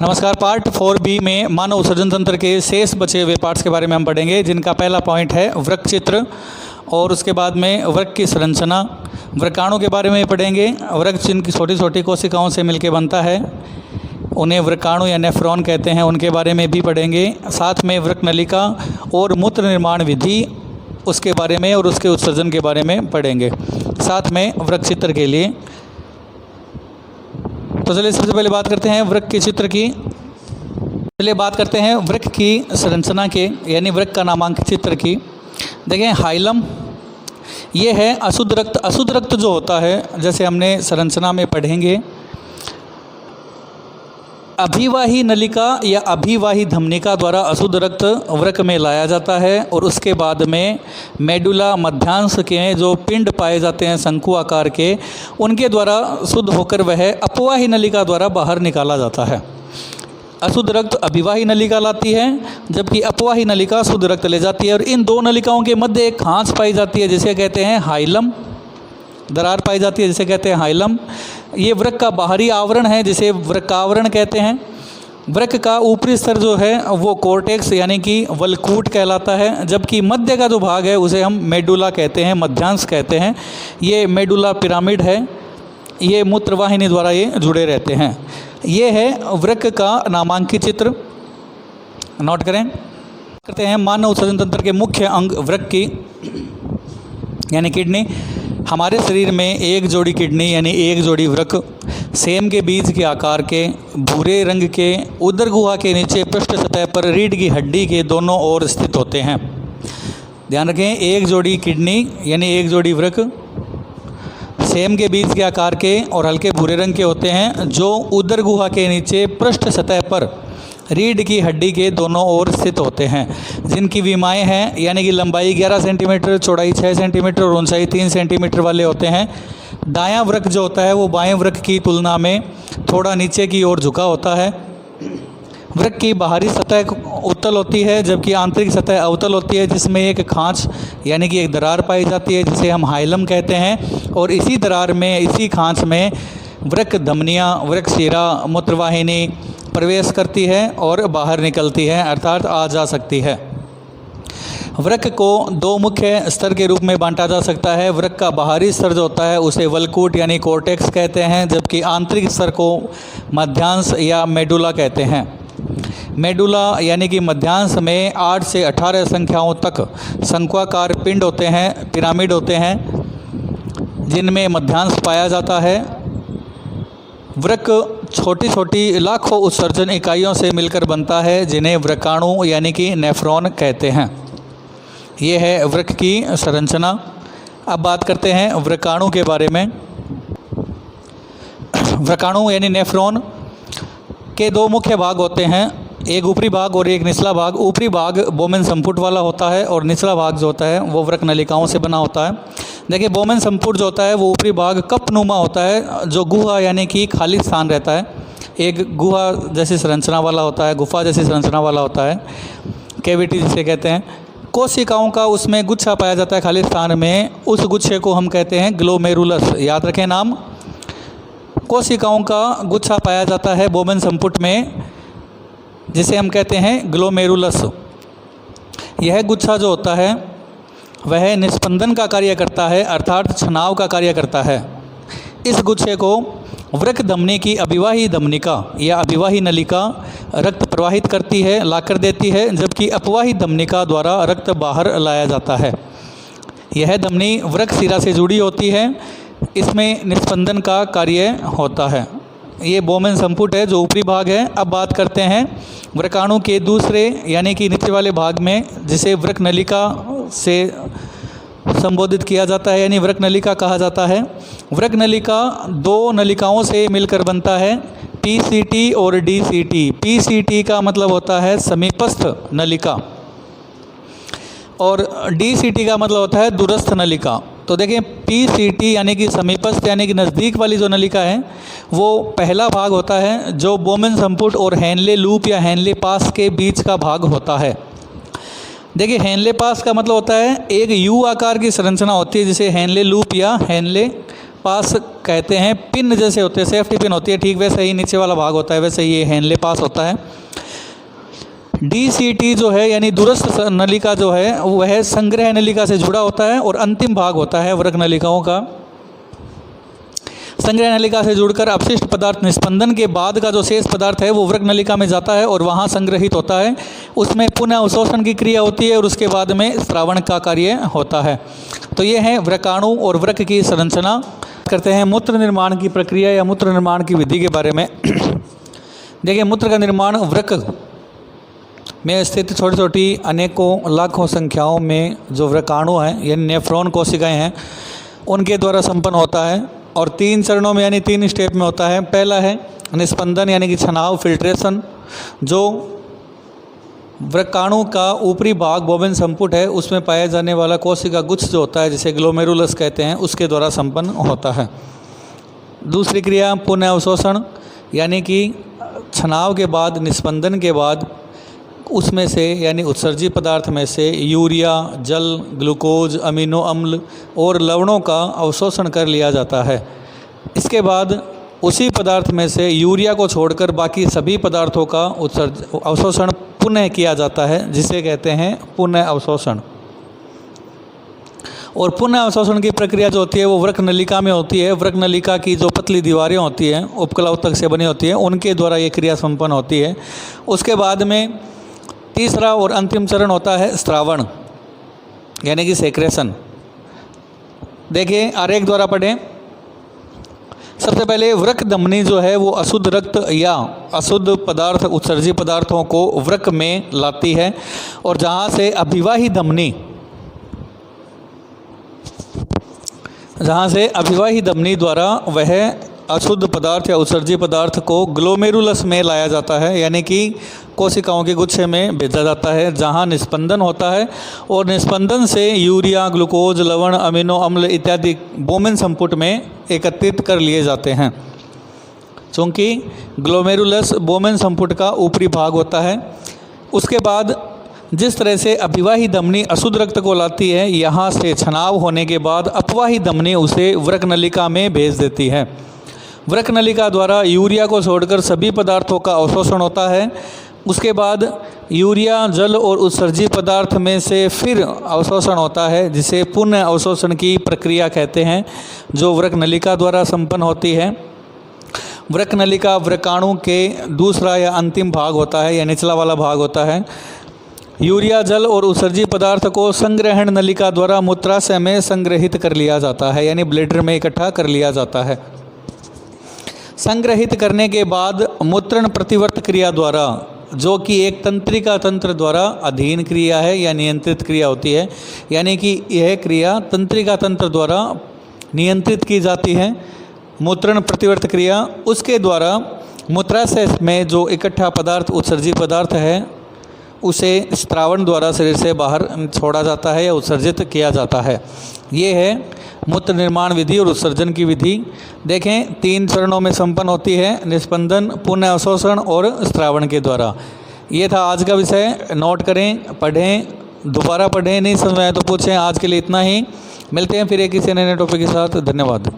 नमस्कार। Part 4B में मानव उत्सर्जन तंत्र के शेष बचे हुए पार्ट्स के बारे में हम पढ़ेंगे, जिनका पहला पॉइंट है वृक्क चित्र और उसके बाद में वृक्क की संरचना। वृक्काणु के बारे में पढ़ेंगे। वृक्क जिनकी छोटी छोटी कोशिकाओं से मिलकर बनता है उन्हें वृक्काणु या नेफ्रॉन कहते हैं, उनके बारे में भी पढ़ेंगे। साथ में वृक्क नलिका और मूत्र निर्माण विधि उसके बारे में और उसके उत्सर्जन के बारे में पढ़ेंगे, साथ में वृक्क चित्र के लिए। तो चलिए सबसे पहले बात करते हैं वृक्क के चित्र की। चलिए बात करते हैं वृक्क की संरचना के, यानी वृक्क का नामांकित चित्र की। देखें, हाइलम ये है अशुद्ध रक्त। अशुद्ध रक्त जो होता है, जैसे हमने संरचना में पढ़ेंगे, अभिवाही नलिका या अभिवाही धमनिका द्वारा अशुद्ध रक्त वृक्क में लाया जाता है और उसके बाद में मेडुला मध्यांश के जो पिंड पाए जाते हैं शंकु आकार के, उनके द्वारा शुद्ध होकर वह अपवाही नलिका द्वारा बाहर निकाला जाता है। अशुद्ध रक्त अभिवाही नलिका लाती है, जबकि अपवाही नलिका शुद्ध रक्त ले जाती है। और इन दो नलिकाओं के मध्य एक खांच पाई जाती है जिसे कहते हैं हाइलम। दरार पाई जाती है जिसे कहते हैं हाइलम। ये वृक्क का बाहरी आवरण है जिसे वृक्कावरण कहते हैं। वृक्क का ऊपरी स्तर जो है वो कोर्टेक्स यानी कि वल्कूट कहलाता है, जबकि मध्य का जो भाग है उसे हम मेडुला कहते हैं, मध्यांश कहते हैं। ये मेडुला पिरामिड है, ये मूत्रवाहिनी द्वारा ये जुड़े रहते हैं। ये है वृक्क का नामांकित चित्र, नोट करें। करते हैं मानव उत्सर्जन तंत्र के मुख्य अंग वृक्क की, यानी किडनी। हमारे शरीर में एक जोड़ी किडनी यानी एक जोड़ी वृक्क सेम के बीज के आकार के, भूरे रंग के, उदर गुहा के नीचे पृष्ठ सतह पर रीढ़ की हड्डी के दोनों ओर स्थित होते हैं। ध्यान रखें, एक जोड़ी किडनी यानी एक जोड़ी वृक्क सेम के बीज के आकार के और हल्के भूरे रंग के होते हैं, जो उदर गुहा के नीचे पृष्ठ सतह पर रीढ़ की हड्डी के दोनों ओर स्थित होते हैं, जिनकी विमाएँ हैं, यानी कि लंबाई 11 सेंटीमीटर, चौड़ाई 6 सेंटीमीटर और ऊंचाई 3 सेंटीमीटर वाले होते हैं। दायां वृक्क जो होता है वो बाएं वृक्क की तुलना में थोड़ा नीचे की ओर झुका होता है। वृक्क की बाहरी सतह उत्तल होती है, जबकि आंतरिक सतह अवतल होती है, जिसमें एक खांच यानी कि एक दरार पाई जाती है जिसे हम हाइलम कहते हैं। और इसी दरार में, इसी खांच में वृक्क धमनियाँ, वृक्क शिरा, मूत्रवाहिनी प्रवेश करती है और बाहर निकलती है, अर्थात आ जा सकती है। वृक्क को दो मुख्य स्तर के रूप में बांटा जा सकता है। वृक्क का बाहरी स्तर जो होता है उसे वल्कूट यानी कोर्टेक्स कहते हैं, जबकि आंतरिक स्तर को मध्यांश या मेडुला कहते हैं। मेडुला यानी कि मध्यांश में 8 से 18 संख्याओं तक शंक्वाकार पिंड होते हैं, पिरामिड होते हैं, जिनमें मध्यांश पाया जाता है। वृक्क छोटी छोटी लाखों उत्सर्जन इकाइयों से मिलकर बनता है, जिन्हें वृक्काणु यानी कि नेफ्रॉन कहते हैं। ये है वृक्क की संरचना। अब बात करते हैं वृक्काणु के बारे में। वृक्काणु यानी नेफ्रॉन के दो मुख्य भाग होते हैं, एक ऊपरी भाग और एक निचला भाग। ऊपरी भाग बोमेन संपुट वाला होता है और निचला भाग जो होता है वो वृक्क नलिकाओं से बना होता है। देखिए, बोमेन संपुट जो होता है वो ऊपरी भाग कपनुमा होता है, जो गुहा यानी कि खाली स्थान रहता है, एक गुहा जैसी संरचना वाला होता है, गुफा जैसी संरचना वाला होता है, कैविटी जिसे कहते हैं। कोशिकाओं का उसमें गुच्छा पाया जाता है खाली स्थान में, उस गुच्छे को हम कहते हैं ग्लोमेरुलस। याद रखें नाम, कोशिकाओं का गुच्छा पाया जाता है बोमेन संपुट में, जिसे हम कहते हैं ग्लोमेरुलस। यह गुच्छा जो होता है वह निस्पंदन का कार्य करता है, अर्थात छनाव का कार्य करता है। इस गुच्छे को वृक्क धमनी की अभिवाही धमनिका या अभिवाही नलिका रक्त प्रवाहित करती है, लाकर देती है, जबकि अपवाही धमनिका द्वारा रक्त बाहर लाया जाता है। यह धमनी वृक्क शिरा से जुड़ी होती है, इसमें निस्पंदन का कार्य होता है। ये बोमेन संपुट है जो ऊपरी भाग है। अब बात करते हैं वृक्काणु के दूसरे यानी कि नीचे वाले भाग में, जिसे वृक्क नलिका से संबोधित किया जाता है, यानी वृक्क नलिका कहा जाता है। वृक्क नलिका दो नलिकाओं से मिलकर बनता है, पीसीटी और डीसीटी। पीसीटी का मतलब होता है समीपस्थ नलिका और डीसीटी का मतलब होता है दूरस्थ नलिका। तो देखें, पीसीटी यानी कि समीपस्थ यानी कि नज़दीक वाली जो नलिका है वो पहला भाग होता है, जो बोमेन संपुट और हेनले लूप या हेनले पास के बीच का भाग होता है। देखिए, हेनले पास का मतलब होता है एक यू आकार की संरचना होती है जिसे हेनले लूप या हेनले पास कहते हैं, पिन जैसे होते हैं, सेफ्टी पिन होती है, ठीक वैसे ही नीचे वाला भाग होता है, वैसे ये हेनले पास होता है। DCT जो है यानी दूरस्थ नलिका जो है वह संग्रह नलिका से जुड़ा होता है और अंतिम भाग होता है वृक्क नलिकाओं का। संग्रह नलिका से जुड़कर अपशिष्ट पदार्थ निस्पंदन के बाद का जो शेष पदार्थ है वो वृक्क नलिका में जाता है और वहाँ संग्रहित होता है। उसमें पुनः अवशोषण की क्रिया होती है और उसके बाद में स्रावण का कार्य होता है। तो ये है वृक्काणु और वृक्क की संरचना। करते हैं मूत्र निर्माण की प्रक्रिया या मूत्र निर्माण की विधि के बारे में। देखिए, मूत्र का निर्माण वृक्क में स्थित छोटी छोटी अनेकों लाखों संख्याओं में जो वृक्काणु हैं यानी नेफ्रॉन कोशिकाएं हैं उनके द्वारा संपन्न होता है और 3 चरणों में यानी 3 स्टेप में होता है। पहला है निस्पंदन यानी कि छनाव, फिल्ट्रेशन, जो वृक्काणु का ऊपरी भाग बोबिन संपुट है उसमें पाया जाने वाला कोशिका गुच्छ जो होता है जिसे ग्लोमेरुलस कहते हैं उसके द्वारा संपन्न होता है। दूसरी क्रिया पुनः अवशोषण यानी कि छनाव के बाद, निस्पंदन के बाद उसमें से यानी उत्सर्जित पदार्थ में से यूरिया, जल, ग्लूकोज, अमीनो अम्ल और लवणों का अवशोषण कर लिया जाता है। इसके बाद उसी पदार्थ में से यूरिया को छोड़कर बाकी सभी पदार्थों का अवशोषण पुनः किया जाता है जिसे कहते हैं पुनः अवशोषण। और पुनः अवशोषण की प्रक्रिया जो होती है वो वृक्क नलिका में होती है। वृक्क नलिका की जो पतली दीवारें होती हैं उपकला ऊतक से बनी होती हैं उनके द्वारा ये क्रिया संपन्न होती है। उसके बाद में तीसरा और अंतिम चरण होता है स्रावण यानी कि सेक्रेशन। देखिए, आरेख द्वारा पढ़ें। सबसे पहले वृक्क धमनी जो है वो अशुद्ध रक्त या अशुद्ध पदार्थ, उत्सर्जित पदार्थों को वृक्क में लाती है और जहाँ से अभिवाही धमनी द्वारा वह अशुद्ध पदार्थ या उत्सर्जित पदार्थ को ग्लोमेरुलस में लाया जाता है यानी कि कोशिकाओं के गुच्छे में भेजा जाता है जहां निस्पंदन होता है और निस्पंदन से यूरिया, ग्लूकोज, लवण, अमीनो अम्ल इत्यादि बोमिन संपुट में एकत्रित कर लिए जाते हैं। चूँकि ग्लोमेरुलस बोमिन संपुट का ऊपरी भाग होता है। उसके बाद जिस तरह से अभिवाही धमनी अशुद्ध रक्त को लाती है, यहाँ से छनाव होने के बाद अपवाही धमनी उसे वृक्क नलिका में भेज देती है। वृक्क नलिका द्वारा यूरिया को छोड़कर सभी पदार्थों का अवशोषण होता है। उसके बाद यूरिया, जल और उत्सर्जित पदार्थ में से फिर अवशोषण होता है जिसे पुनः अवशोषण की प्रक्रिया कहते हैं जो वृक्क नलिका द्वारा संपन्न होती है। वृक्क नलिका वृक्काणु के दूसरा या अंतिम भाग होता है या निचला वाला भाग होता है। यूरिया, जल और उत्सर्जित पदार्थ को संग्रहण नलिका द्वारा मूत्राशय में संग्रहित कर लिया जाता है यानी ब्लैडर में इकट्ठा कर लिया जाता है। संग्रहित करने के बाद मूत्रण प्रतिवर्त क्रिया द्वारा, जो कि एक तंत्रिका तंत्र द्वारा अधीन क्रिया है या नियंत्रित क्रिया होती है, यानी कि यह क्रिया तंत्रिका तंत्र द्वारा नियंत्रित की जाती है। मूत्रण प्रतिवर्त क्रिया, उसके द्वारा मूत्राशय में जो इकट्ठा पदार्थ, उत्सर्जित पदार्थ है उसे स्रावण द्वारा शरीर से बाहर छोड़ा जाता है या उत्सर्जित किया जाता है। ये है मूत्र निर्माण विधि और उत्सर्जन की विधि। देखें, 3 चरणों में संपन्न होती है, निस्पंदन, पुनः अवशोषण और स्रावण के द्वारा। ये था आज का विषय। नोट करें, पढ़ें, दोबारा पढ़ें, नहीं समझ में आए तो पूछें। आज के लिए इतना ही। मिलते हैं फिर एक किसी नए टॉपिक के साथ। धन्यवाद।